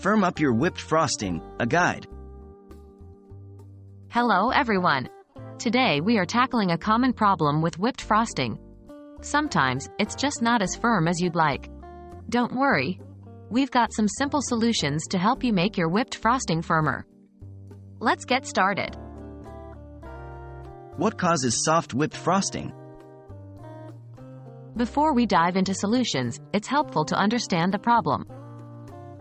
Firm up your whipped frosting, a guide. Hello everyone! Today we are tackling a common problem with whipped frosting. Sometimes, it's just not as firm as you'd like. Don't worry. We've got some simple solutions to help you make your whipped frosting firmer. Let's get started. What causes soft whipped frosting? Before we dive into solutions, it's helpful to understand the problem.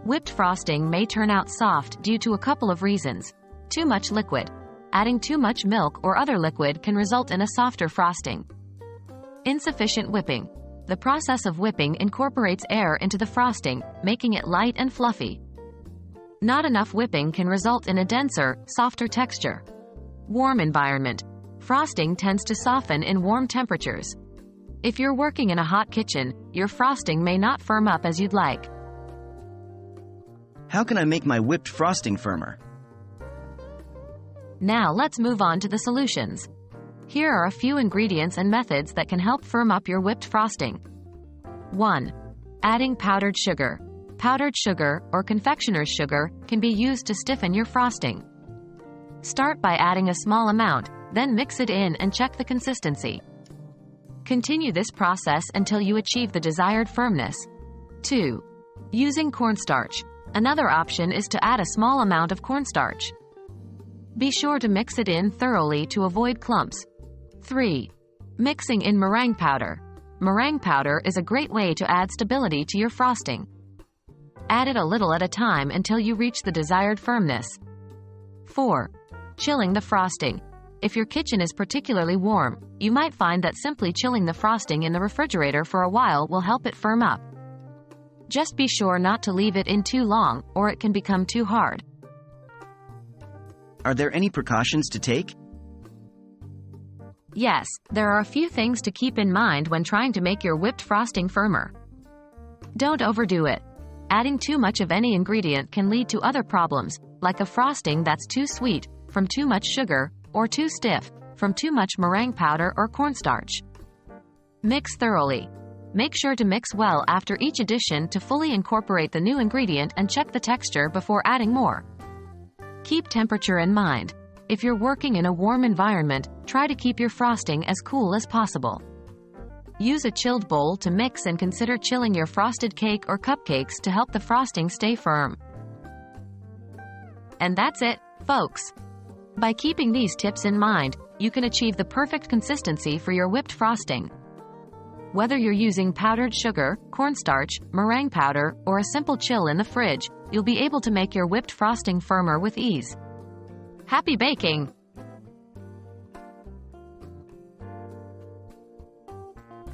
Whipped frosting may turn out soft due to a couple of reasons. Too much liquid. Adding too much milk or other liquid can result in a softer frosting. Insufficient whipping. The process of whipping incorporates air into the frosting, making it light and fluffy. Not enough whipping can result in a denser, softer texture. Warm environment. Frosting tends to soften in warm temperatures. If you're working in a hot kitchen, your frosting may not firm up as you'd like. How can I make my whipped frosting firmer? Now let's move on to the solutions. Here are a few ingredients and methods that can help firm up your whipped frosting. 1. Adding powdered sugar. Powdered sugar, or confectioner's sugar, can be used to stiffen your frosting. Start by adding a small amount, then mix it in and check the consistency. Continue this process until you achieve the desired firmness. 2. Using cornstarch. Another option is to add a small amount of cornstarch. Be sure to mix it in thoroughly to avoid clumps. 3. Mixing in meringue powder. Meringue powder is a great way to add stability to your frosting. Add it a little at a time until you reach the desired firmness. 4. Chilling the frosting. If your kitchen is particularly warm, you might find that simply chilling the frosting in the refrigerator for a while will help it firm up. Just be sure not to leave it in too long, or it can become too hard. Are there any precautions to take? Yes, there are a few things to keep in mind when trying to make your whipped frosting firmer. Don't overdo it. Adding too much of any ingredient can lead to other problems, like a frosting that's too sweet, from too much sugar, or too stiff, from too much meringue powder or cornstarch. Mix thoroughly. Make sure to mix well after each addition to fully incorporate the new ingredient and check the texture before adding more. Keep temperature in mind. If you're working in a warm environment, try to keep your frosting as cool as possible. Use a chilled bowl to mix and consider chilling your frosted cake or cupcakes to help the frosting stay firm. And that's it, folks. By keeping these tips in mind, you can achieve the perfect consistency for your whipped frosting. Whether you're using powdered sugar, cornstarch, meringue powder, or a simple chill in the fridge, you'll be able to make your whipped frosting firmer with ease. Happy baking!